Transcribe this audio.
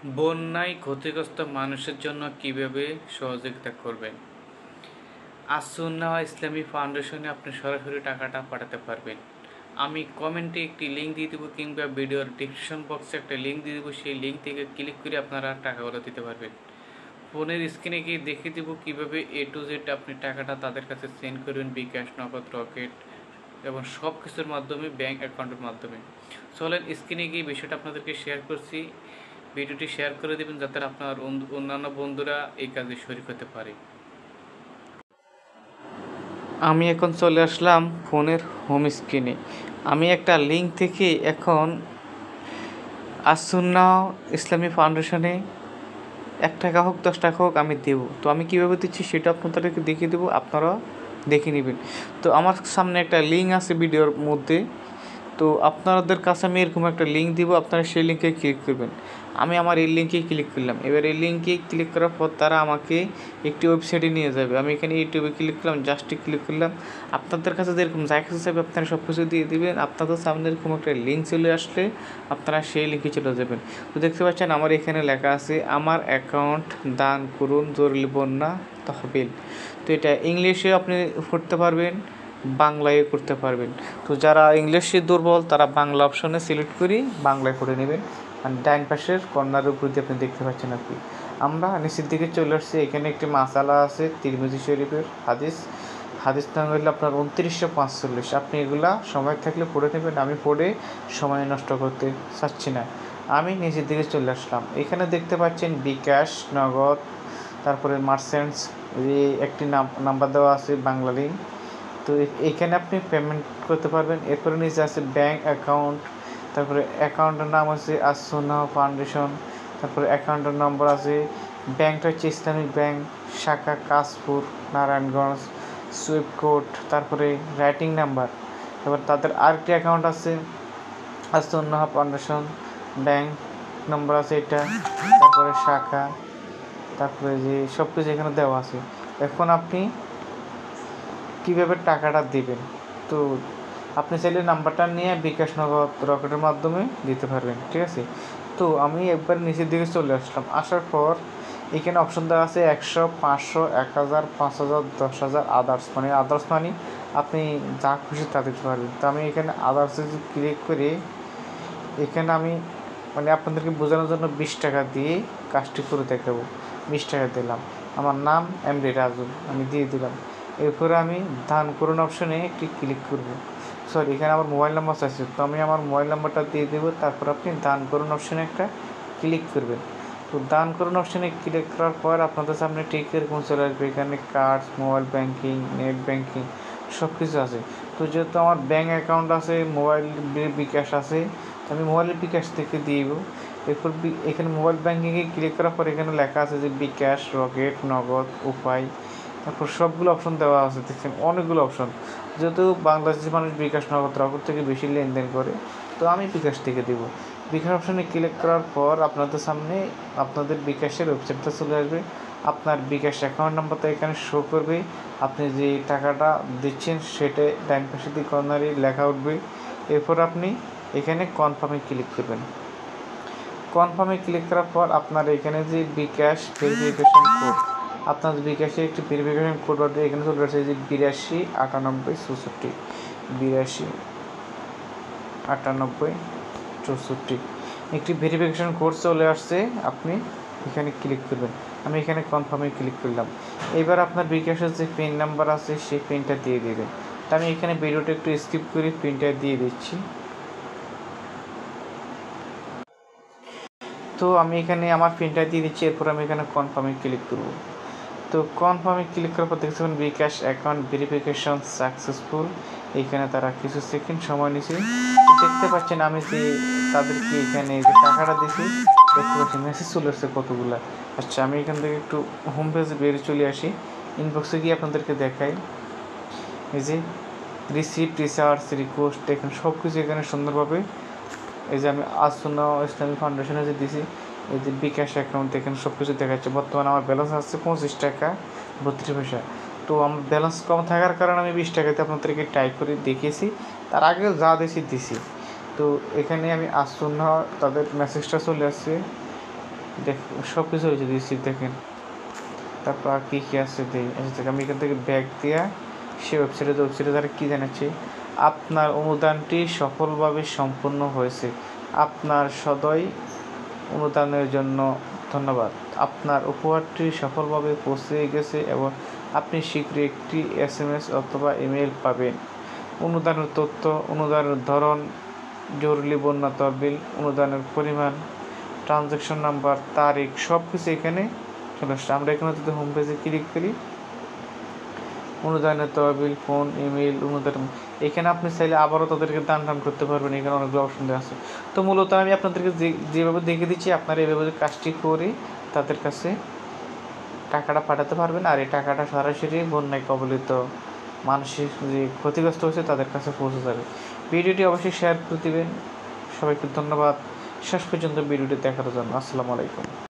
বন্যায় ক্ষতিগ্রস্ত মানুষের জন্য কিভাবে সহযোগিতা করবেন। আস-সুন্নাহ ইসলামী ফাউন্ডেশনে আপনি সরাসরি টাকাটা পাঠাতে পারবেন। আমি কমেন্টে একটি লিঙ্ক দিয়ে দেবো কিংবা ভিডিওর ডিসক্রিপশন বক্সে একটা লিঙ্ক দিয়ে দেবো, সেই লিঙ্ক থেকে ক্লিক করে আপনারা টাকাগুলো দিতে পারবেন। ফোনের স্ক্রিনে গিয়ে দেখিয়ে দেবো কীভাবে A to Z আপনি টাকাটা তাদের কাছে সেন্ড করবেন, বিকাশ, নগদ, রকেট এবং সব কিছুর মাধ্যমে, ব্যাঙ্ক অ্যাকাউন্টের মাধ্যমে। চলেন স্ক্রিনে গিয়ে বিষয়টা আপনাদেরকে শেয়ার করছি, ভিডিওটি শেয়ার করে দেবেন যাতে আপনার অন্যান্য বন্ধুরা এই কাজে শরীক হতে পারে। আমি এখন চলে আসলাম ফোনের হোম স্ক্রিনে। আমি একটা লিঙ্ক থেকে এখন আস-সুন্নাহ ইসলামী ফাউন্ডেশনে 1 টাকা হোক 10 টাকা হোক আমি দেবো। তো আমি কীভাবে দিচ্ছি সেটা আপনাদেরকে দেখিয়ে দেবো, আপনারা দেখে নেবেন। তো আমার সামনে একটা লিঙ্ক আছে ভিডিওর মধ্যে, তো আপনাদের কাছে আমি এরকম একটা লিঙ্ক দিব, আপনারা সেই লিঙ্কে ক্লিক করবেন। আমি আমার এই লিঙ্কে ক্লিক করলাম। এবার এই লিঙ্কে ক্লিক করার পর তারা আমাকে একটি ওয়েবসাইটে নিয়ে যাবে। আমি এখানে ইউটিউবে ক্লিক করলাম, জাস্ট ক্লিক করলাম। আপনাদের কাছে যেরকম যা কিছু চাইবে আপনারা সব কিছু দিয়ে দেবেন। আপনাদের সামনে এরকম একটা লিঙ্ক চলে আসলে আপনারা সেই লিঙ্কে চলে যাবেন। তো দেখতে পাচ্ছেন আমার এখানে লেখা আছে আমার অ্যাকাউন্ট দান করুন জরুরি বন্যা তহবিল। তো এটা ইংলিশে আপনি পড়তে পারবেন, বাংলায় করতে পারবেন। তো যারা ইংলিশে দুর্বল তারা বাংলা অপশনে সিলেক্ট করি বাংলায় করে নেবেন। আর ডান পাশের কর্নারের উপর দিয়ে আপনি দেখতে পাচ্ছেন আর কি। আমরা নিচের দিকে চলে আসছি, এখানে একটি মাসালা আছে তিরমিজি শরীফের হাদিস নাম হলো আপনার 2945। আপনি এগুলা সময় থাকলে পড়ে নেবেন, আমি পড়ে সময় নষ্ট করতে চাচ্ছি না। আমি নিচের দিকে চলে আসলাম, এখানে দেখতে পাচ্ছেন বিকাশ, নগদ, তারপরে মার্চেন্টস, একটি নাম্বার দেওয়া আছে বাংলা লিঙ্ক। তো এখানে আপনি পেমেন্ট করতে পারবেন। এরপরে নিচে আছে ব্যাঙ্ক অ্যাকাউন্ট, তারপরে অ্যাকাউন্টের নাম আছে আস-সুন্নাহ ফাউন্ডেশন, তারপরে অ্যাকাউন্টের নম্বর আছে, ব্যাঙ্কটা হচ্ছে ইসলামিক ব্যাংক, শাখা কাশপুর, নারায়ণগঞ্জ, সুইফট কোড, তারপরে রাইটিং নাম্বার। তারপর তাদের আরেকটি অ্যাকাউন্ট আছে আস-সুন্নাহ ফাউন্ডেশন, ব্যাঙ্ক নম্বর আছে এটা, তারপরে শাখা, তারপরে যে সব কিছু এখানে দেওয়া আছে। এখন আপনি কীভাবে টাকাটা দিবেন, তো আপনি চাইলে নাম্বারটা নিয়ে বিকাশ, নগদ, রকেটের মাধ্যমে দিতে পারবেন, ঠিক আছে। তো আমি একবার নিচের দিকে চলে আসলাম, আসার পর এখানে অপশন দেওয়া আছে 100, 500, 1000, 5000, 10,000 আদার্স, মানে আপনি যা খুশি তা দিতে পারবেন। তো আমি এখানে আদার্সে ক্লিক করে এখানে আমি আপনাদেরকে বোঝানোর জন্য 20 টাকা দিয়ে কাজটি করে দেখাবো। 20 টাকা দিলাম, আমার নাম MD রাজু, আমি দিয়ে দিলাম। এরপরে আমি দান করুন অপশনে একটি ক্লিক করব। সরি, এখানে আমার মোবাইল নাম্বার চাইছে, তো আমি আমার মোবাইল নাম্বারটা দিয়ে দেবো। তারপর আপনি দান করুন অপশনে একটা ক্লিক করবেন। তো দান করুন অপশনে ক্লিক করার পর আপনাদের সামনে ঠিক এরকম চলে আসবে, এখানে card, mobile banking, net banking সব কিছু আছে। তো যেহেতু আমার ব্যাঙ্ক অ্যাকাউন্ট আছে, মোবাইল বিকাশ আছে, তো আমি মোবাইলের বিকাশ থেকে দিব। এরপর এখানে মোবাইল ব্যাঙ্কিংয়ে ক্লিক করার পর এখানে লেখা আছে যে বিকাশ, রকেট, নগদ, উপায়, তারপর সবগুলো অপশন দেওয়া আছে। দেখছেন অনেকগুলো অপশন। যেহেতু বাংলাদেশের মানুষ বিকাশ, নগদ, রকেট থেকে বেশি লেনদেন করে, তো আমি বিকাশ থেকে দেবো। বিকাশ অপশনে ক্লিক করার পর আপনাদের সামনে আপনাদের বিকাশের ওয়েবসাইটটা চলে আসবে। আপনার বিকাশ অ্যাকাউন্ট নাম্বারটা এখানে শো করবে। আপনি যে টাকাটা দিচ্ছেন সেটা ডান পাশে দিয়ে কর্নারে লেখা উঠবে। এরপর আপনি এখানে কনফার্মে ক্লিক করবেন। কনফার্মে ক্লিক করার পর আপনার এখানে যে বিকাশ ভেরিফিকেশন কোড, আপনার বিকাশে একটি ভেরিফিকেশন কোড বাদ এখানে চলে আসছে যে 82 98 64, 82 98 64 একটি ভেরিফিকেশন কোড চলে আসছে। আপনি এখানে ক্লিক করবেন। আমি এখানে কনফার্মে ক্লিক করলাম। এবার আপনার বিকাশের যে পিন নাম্বার আছে সেই পিনটা দিয়ে দেবেন। তো আমি এখানে ভিডিওটা একটু স্কিপ করে পিনটা দিয়ে দিচ্ছি। তো আমি এখানে আমার পিনটা দিয়ে দিচ্ছি। এরপর আমি এখানে কনফার্মে ক্লিক করব। তো কনফার্মে ক্লিক করার পর দেখতে পাবেন বিকাশ অ্যাকাউন্ট ভেরিফিকেশন সাকসেসফুল। এইখানে তারা কিছু সেকেন্ড সময় নিয়েছে। দেখতে পাচ্ছেন আমি যে তাদেরকে এখানে যে টাকাটা দিয়েছি, দেখতে পাচ্ছি মেসেজ চলে আসছে কতগুলা। আচ্ছা, আমি এখান থেকে একটু হোম পেজে বেরিয়ে চলে আসি, ইনবক্সে গিয়ে আপনাদেরকে দেখাই। এই যে রিসিপ্ট, রিসার্চ, রিকোয়েস্ট, এখানে সব কিছু এখানে সুন্দরভাবে, এই যে আমি আস-সুন্নাহ ইসলামী ফাউন্ডেশনে যে দিয়েছি, এই যে বিকাশ অ্যাকাউন্ট এখানে সব কিছু দেখাচ্ছে। বর্তমানে আমার ব্যালেন্স আসছে 25 টাকা 32 পয়সা। তো আমার ব্যালেন্স কম থাকার কারণে আমি 20 টাকাতে আপনাদেরকে টাইপ করে দেখিয়েছি, তার আগেও যা দিছি। তো এখানে আমি আস-সুন্নাহ তাদের মেসেজটা চলে আসছে, দেখ সব কিছু হয়েছে দিচ্ছি দেখেন। তারপর আর কী কী আছে দিই, আমি এখান থেকে ব্যাক দিয়া সে ওয়েবসাইটে তারা কী জানাচ্ছে, আপনার অনুদানটি সফলভাবে সম্পন্ন হয়েছে, আপনার সদয় অনুদানের জন্য ধন্যবাদ, আপনার উপহারটি সফলভাবে পৌঁছে গেছে এবং আপনি শীঘ্রই একটি SMS অথবা ইমেল পাবেন। অনুদানের তথ্য, অনুদানের ধরন, জরুরি বন্যা তহবিল, অনুদানের পরিমাণ, ট্রানজ্যাকশন নাম্বার, তারিখ, সব কিছু এখানে চলে আসছে। আমরা এখানে যদি হোম পেজে ক্লিক করি, অনুদানের তহবিল, ফোন, ইমেল, অনুদান, এখানে আপনি চাইলে আবারও তাদেরকে দান করতে পারবেন। এখানে অনেকগুলো অপশন দেওয়া আছে। তো মূলত আমি আপনাদেরকে যেভাবে দেখে দিচ্ছি আপনারা এইভাবে কাজটি করে তাদের কাছে টাকাটা পাঠাতে পারবেন, আর এই টাকাটা সরাসরি বন্যায় কবলিত মানসিক যে ক্ষতিগ্রস্ত হয়েছে তাদের কাছে পৌঁছে যাবে। ভিডিওটি অবশ্যই শেয়ার করে দেবেন। সবাইকে ধন্যবাদ শেষ পর্যন্ত ভিডিওটি দেখার জন্য। আসসালামু আলাইকুম।